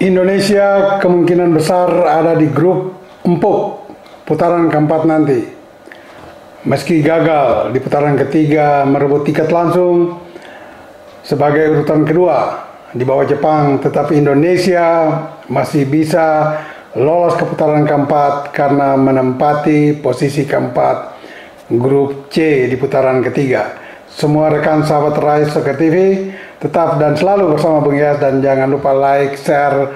Indonesia kemungkinan besar ada di grup empuk putaran keempat nanti. Meski gagal di putaran ketiga merebut tiket langsung sebagai urutan kedua di bawah Jepang, tetapi Indonesia masih bisa lolos ke putaran keempat karena menempati posisi keempat grup C di putaran ketiga. Semua rekan sahabat Rai Soccer TV tetap dan selalu bersama Bung Yas, dan jangan lupa like, share,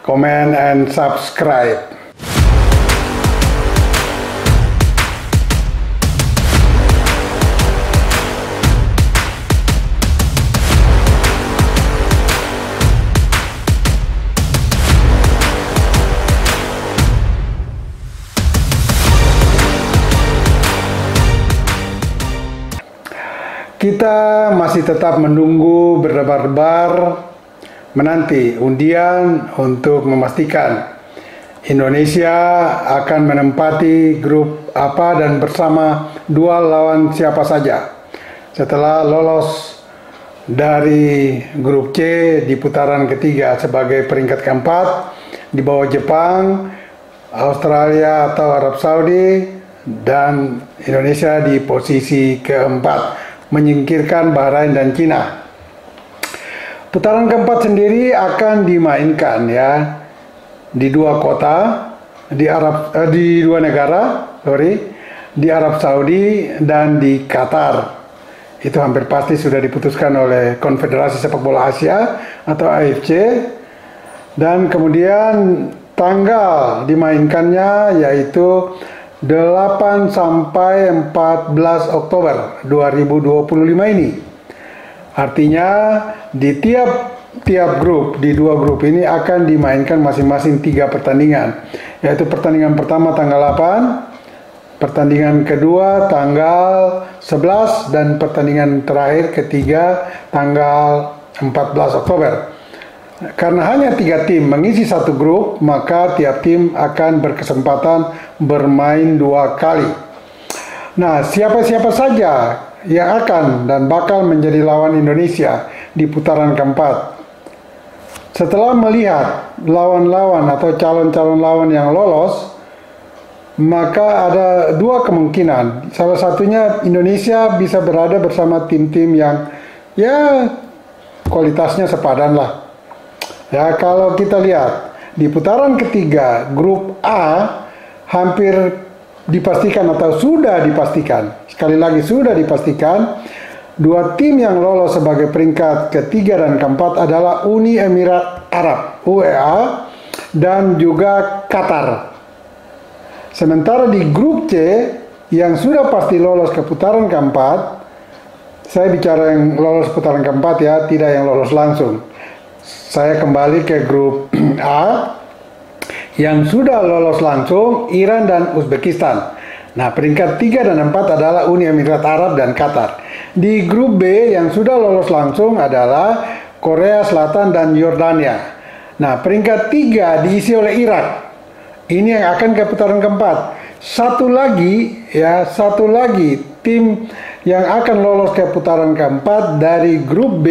comment, and subscribe. Kita masih tetap menunggu berdebar-debar menanti undian untuk memastikan Indonesia akan menempati grup apa dan bersama duel lawan siapa saja setelah lolos dari grup C di putaran ketiga sebagai peringkat keempat di bawah Jepang, Australia atau Arab Saudi, dan Indonesia di posisi keempat menyingkirkan Bahrain dan Cina. Putaran keempat sendiri akan dimainkan ya di dua kota di dua negara, di Arab Saudi dan di Qatar. Itu hampir pasti sudah diputuskan oleh Konfederasi Sepak Bola Asia atau AFC. Dan kemudian tanggal dimainkannya yaitu 8 sampai 14 Oktober 2025 ini. Artinya di tiap grup, di dua grup ini akan dimainkan masing-masing 3 pertandingan. Yaitu pertandingan pertama tanggal 8, pertandingan kedua tanggal 11, dan pertandingan terakhir ketiga tanggal 14 Oktober. Karena hanya 3 tim mengisi satu grup, maka tiap tim akan berkesempatan bermain 2 kali. Nah, siapa-siapa saja yang akan dan bakal menjadi lawan Indonesia di putaran keempat? Setelah melihat lawan-lawan atau calon-calon lawan yang lolos, maka ada 2 kemungkinan. Salah satunya Indonesia bisa berada bersama tim-tim yang ya kualitasnya sepadan lah. Ya, kalau kita lihat di putaran ketiga grup A hampir dipastikan atau sudah dipastikan, sekali lagi sudah dipastikan, 2 tim yang lolos sebagai peringkat ketiga dan keempat adalah Uni Emirat Arab UEA dan juga Qatar. Sementara di grup C yang sudah pasti lolos ke putaran keempat, saya bicara yang lolos putaran keempat ya, tidak yang lolos langsung. Saya kembali ke grup A yang sudah lolos langsung, Iran dan Uzbekistan. Nah, peringkat 3 dan 4 adalah Uni Emirat Arab dan Qatar. Di grup B yang sudah lolos langsung adalah Korea Selatan dan Yordania. Nah, peringkat 3 diisi oleh Irak. Ini yang akan ke putaran keempat. Satu lagi tim yang akan lolos ke putaran keempat dari grup B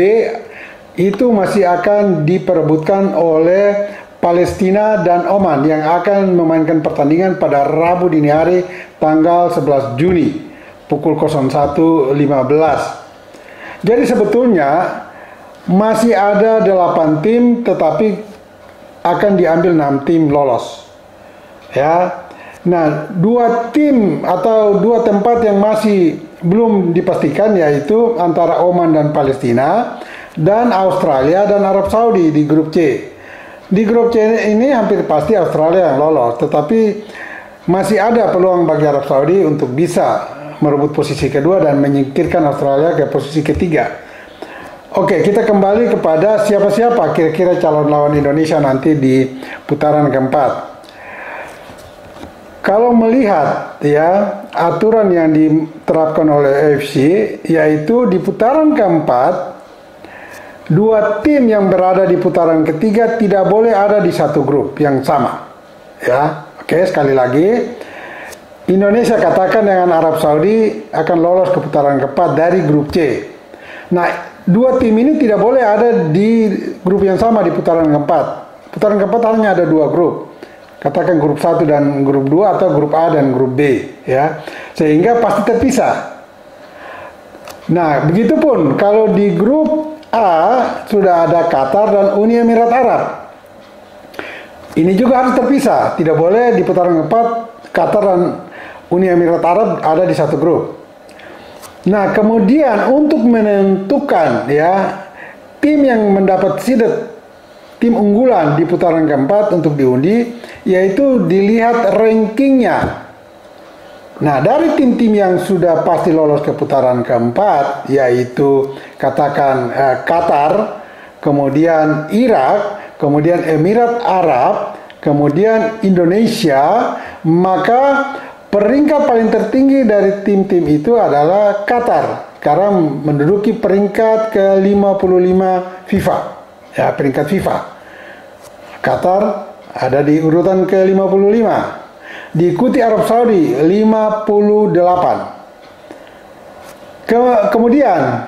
itu masih akan diperebutkan oleh Palestina dan Oman yang akan memainkan pertandingan pada Rabu dini hari tanggal 11 Juni pukul 01.15. Jadi sebetulnya masih ada 8 tim, tetapi akan diambil 6 tim lolos. Ya. Nah, 2 tim atau 2 tempat yang masih belum dipastikan yaitu antara Oman dan Palestina, dan Australia dan Arab Saudi di grup C. Di grup C ini hampir pasti Australia yang lolos, tetapi masih ada peluang bagi Arab Saudi untuk bisa merebut posisi kedua dan menyingkirkan Australia ke posisi ketiga. Oke, kita kembali kepada siapa-siapa kira-kira calon lawan Indonesia nanti di putaran keempat. Kalau melihat ya aturan yang diterapkan oleh AFC, yaitu di putaran keempat 2 tim yang berada di putaran ketiga tidak boleh ada di satu grup yang sama. Ya, oke, sekali lagi, Indonesia katakan dengan Arab Saudi akan lolos ke putaran keempat dari grup C. Nah, 2 tim ini tidak boleh ada di grup yang sama di putaran keempat. putaran keempat hanya ada 2 grup. Katakan grup 1 dan grup 2 atau grup A dan grup B, ya. Sehingga pasti terpisah. Nah, begitupun kalau di grup A sudah ada Qatar dan Uni Emirat Arab. Ini juga harus terpisah. Tidak boleh di putaran keempat Qatar dan Uni Emirat Arab ada di satu grup. Nah, kemudian untuk menentukan ya tim yang mendapat seeded, tim unggulan di putaran keempat untuk diundi, yaitu dilihat rankingnya. Nah, dari tim-tim yang sudah pasti lolos ke putaran keempat, yaitu katakan Qatar, kemudian Irak, kemudian Emirat Arab, kemudian Indonesia, maka peringkat paling tertinggi dari tim-tim itu adalah Qatar, karena menduduki peringkat ke-55 FIFA, ya, peringkat FIFA. Qatar ada di urutan ke-55. Diikuti Arab Saudi 58. Kemudian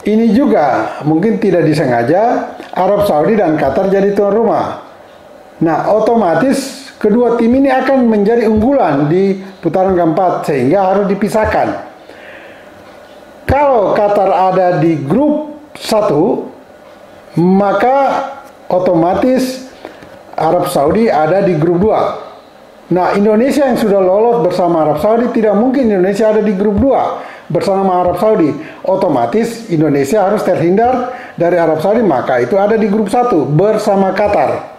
ini juga mungkin tidak disengaja Arab Saudi dan Qatar jadi tuan rumah. Nah, otomatis kedua tim ini akan menjadi unggulan di putaran keempat sehingga harus dipisahkan. Kalau Qatar ada di grup 1, maka otomatis Arab Saudi ada di grup 2. Nah, Indonesia yang sudah lolos bersama Arab Saudi, tidak mungkin Indonesia ada di grup 2 bersama Arab Saudi. Otomatis Indonesia harus terhindar dari Arab Saudi, maka itu ada di grup 1 bersama Qatar.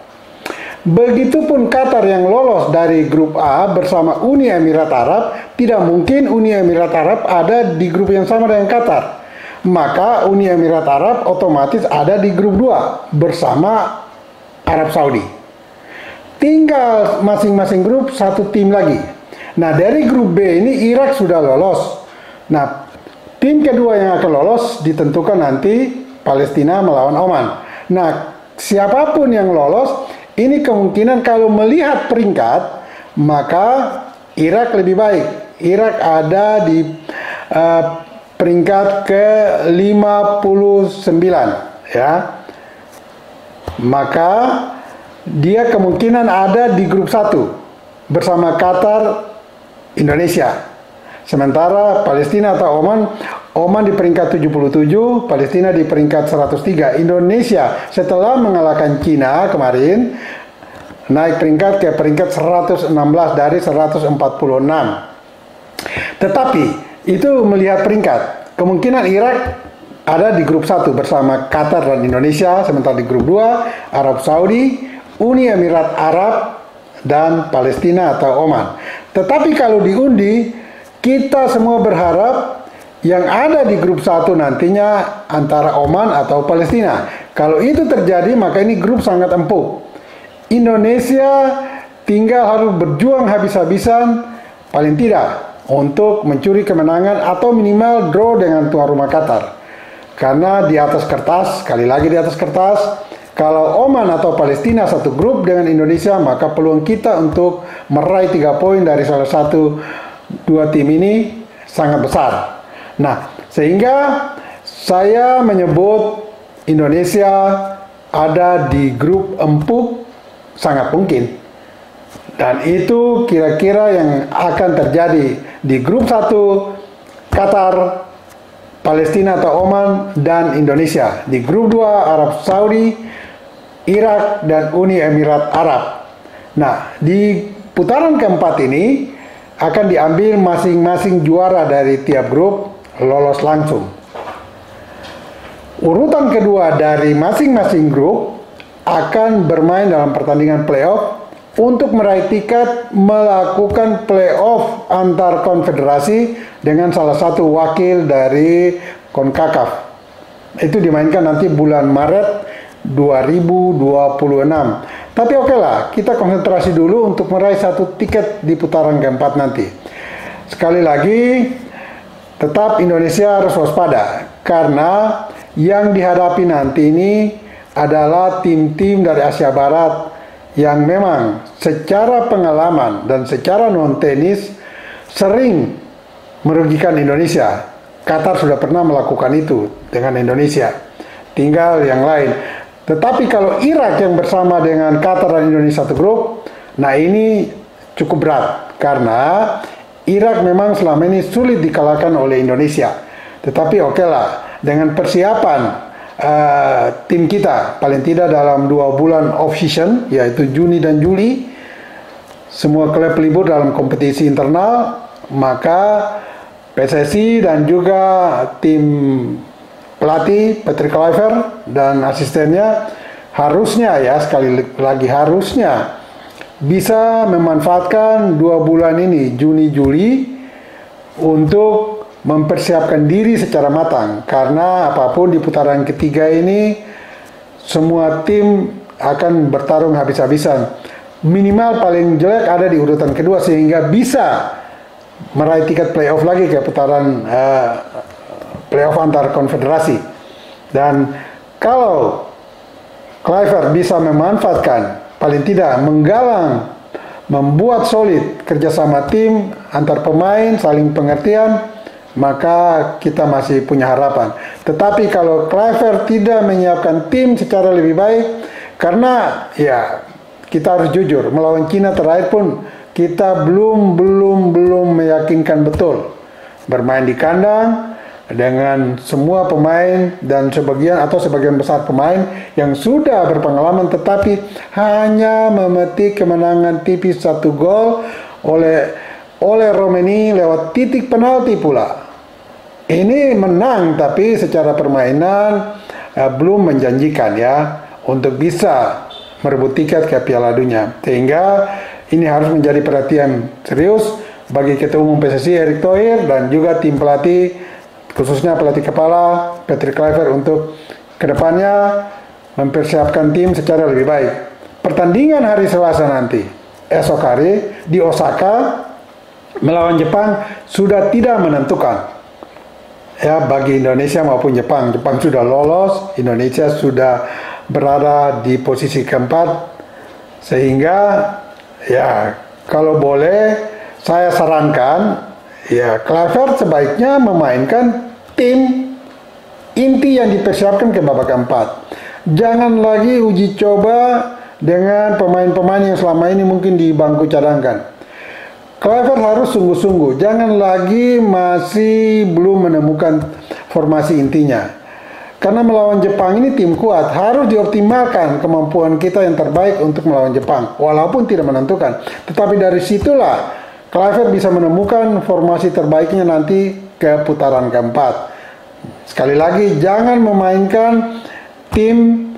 Begitupun Qatar yang lolos dari grup A bersama Uni Emirat Arab, tidak mungkin Uni Emirat Arab ada di grup yang sama dengan Qatar. Maka Uni Emirat Arab otomatis ada di grup 2 bersama Arab Saudi. Tinggal masing-masing grup satu tim lagi. Nah, dari grup B ini Irak sudah lolos. Nah, tim kedua yang akan lolos ditentukan nanti Palestina melawan Oman. Nah, siapapun yang lolos, ini kemungkinan kalau melihat peringkat, maka Irak lebih baik. Irak ada di peringkat ke-59, ya. Maka dia kemungkinan ada di grup 1 bersama Qatar, Indonesia. Sementara Palestina atau Oman di peringkat 77, Palestina di peringkat 103. Indonesia setelah mengalahkan Cina kemarin naik peringkat ke peringkat 116 dari 146. Tetapi itu melihat peringkat, kemungkinan Irak ada di grup 1 bersama Qatar dan Indonesia, sementara di grup 2 Arab Saudi, Uni Emirat Arab, dan Palestina atau Oman. Tetapi kalau diundi, kita semua berharap yang ada di grup 1 nantinya antara Oman atau Palestina. Kalau itu terjadi, maka ini grup sangat empuk. Indonesia tinggal harus berjuang habis-habisan, paling tidak, untuk mencuri kemenangan atau minimal draw dengan tuan rumah Qatar. Karena di atas kertas, sekali lagi di atas kertas, kalau Oman atau Palestina satu grup dengan Indonesia, maka peluang kita untuk meraih 3 poin dari salah satu 2 tim ini sangat besar. Nah, sehingga saya menyebut Indonesia ada di grup empuk sangat mungkin. Dan itu kira-kira yang akan terjadi di grup 1 Qatar, Palestina atau Oman, dan Indonesia. Di grup 2 Arab Saudi, Irak, dan Uni Emirat Arab. Nah, di putaran keempat ini akan diambil masing-masing juara dari tiap grup lolos langsung. Urutan kedua dari masing-masing grup akan bermain dalam pertandingan playoff untuk meraih tiket melakukan playoff antar konfederasi dengan salah satu wakil dari CONCACAF. Itu dimainkan nanti bulan Maret 2026. Tapi oke lah, kita konsentrasi dulu untuk meraih satu tiket di putaran keempat nanti. Sekali lagi, tetap Indonesia harus waspada karena yang dihadapi nanti ini adalah tim-tim dari Asia Barat yang memang secara pengalaman dan secara non-tenis sering merugikan Indonesia. Qatar sudah pernah melakukan itu dengan Indonesia. Tinggal yang lain. Tetapi kalau Irak yang bersama dengan Qatar dan Indonesia satu grup, nah ini cukup berat karena Irak memang selama ini sulit dikalahkan oleh Indonesia. Tetapi oke lah, dengan persiapan tim kita paling tidak dalam 2 bulan off season, yaitu Juni dan Juli, semua klub libur dalam kompetisi internal, maka PSSI dan juga tim pelatih Patrick Kluivert dan asistennya harusnya, ya sekali lagi harusnya, bisa memanfaatkan 2 bulan ini, Juni-Juli, untuk mempersiapkan diri secara matang. Karena apapun di putaran ketiga ini, semua tim akan bertarung habis-habisan. Minimal paling jelek ada di urutan kedua, sehingga bisa meraih tiket playoff lagi ke putaran playoff antar konfederasi. Dan kalau Kluivert bisa memanfaatkan, paling tidak menggalang, membuat solid kerjasama tim antar pemain, saling pengertian, maka kita masih punya harapan. Tetapi kalau Kluivert tidak menyiapkan tim secara lebih baik, karena ya kita harus jujur, melawan Cina terakhir pun kita belum meyakinkan betul. Bermain di kandang dengan semua pemain dan sebagian besar pemain yang sudah berpengalaman, tetapi hanya memetik kemenangan tipis 1 gol oleh Romani lewat titik penalti pula. Ini menang tapi secara permainan belum menjanjikan ya untuk bisa merebut tiket ke Piala Dunia. Sehingga ini harus menjadi perhatian serius bagi Ketua Umum PSSI Erick Thohir dan juga tim pelatih, khususnya pelatih kepala Patrick Kluivert, untuk kedepannya mempersiapkan tim secara lebih baik. Pertandingan hari Selasa nanti, esok hari di Osaka melawan Jepang sudah tidak menentukan ya bagi Indonesia maupun Jepang. Jepang sudah lolos, Indonesia sudah berada di posisi keempat, sehingga ya kalau boleh saya sarankan ya Kluivert sebaiknya memainkan tim inti yang dipersiapkan ke babak keempat. Jangan lagi uji coba dengan pemain-pemain yang selama ini mungkin di bangku cadangan. Kluivert harus sungguh-sungguh, jangan lagi masih belum menemukan formasi intinya. Karena melawan Jepang ini tim kuat, harus dioptimalkan kemampuan kita yang terbaik untuk melawan Jepang, walaupun tidak menentukan. Tetapi dari situlah Kluivert bisa menemukan formasi terbaiknya nanti ke putaran keempat. Sekali lagi, jangan memainkan tim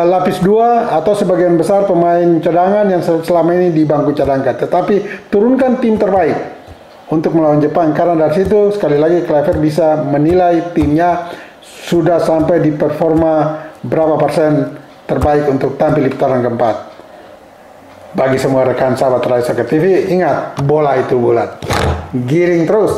lapis 2 atau sebagian besar pemain cadangan yang selama ini di bangku cadangan, tetapi turunkan tim terbaik untuk melawan Jepang. Karena dari situ sekali lagi Kluivert bisa menilai timnya sudah sampai di performa berapa persen terbaik untuk tampil di putaran keempat. Bagi semua rekan sahabat Rai Soccer TV, ingat, bola itu bulat. Giring terus.